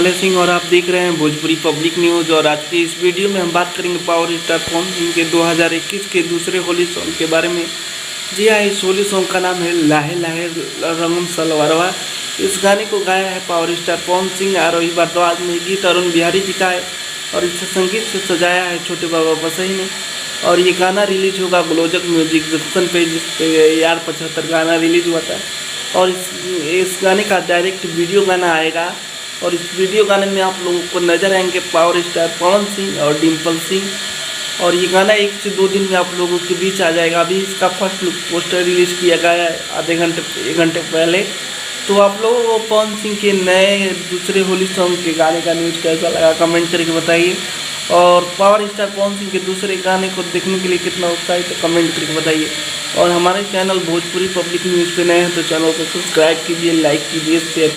संभाले सिंह और आप देख रहे हैं भोजपुरी पब्लिक न्यूज़। और आज की इस वीडियो में हम बात करेंगे पावर स्टार पवन सिंह के 2021 के दूसरे होली सॉन्ग के बारे में। जी हाँ, इस होली सॉन्ग का नाम है लाहे लाहे रंगम सलवारवा। इस गाने को गाया है पावर स्टार पवन सिंह, आरोही भारद्वाज ने, गीत अरुण बिहारी जी का है और इसे संगीत से सजाया है छोटे बाबा बसई ने। और ये गाना रिलीज होगा ग्लोजक म्यूजिक जंक्शन पे, जिस पे यार 75 गाना रिलीज हुआ था। और इस गाने का डायरेक्ट वीडियो गाना आएगा और इस वीडियो गाने में आप लोगों को नजर आएंगे पावर स्टार पवन सिंह और डिम्पल सिंह। और ये गाना 1 से 2 दिन में आप लोगों के बीच आ जाएगा। अभी इसका फर्स्ट लुक पोस्टर रिलीज किया गया है आधे घंटे 1 घंटे पहले। तो आप लोगों को पवन सिंह के नए दूसरे होली सॉन्ग के गाने का न्यूज़ कैसा लगा कमेंट करके बताइए। और पावर स्टार पवन सिंह के दूसरे गाने को देखने के लिए कितना उत्साहित है कमेंट करके बताइए। और हमारे चैनल भोजपुरी पब्लिक न्यूज़ पे नए हैं तो चैनल को सब्सक्राइब कीजिए, लाइक कीजिए, शेयर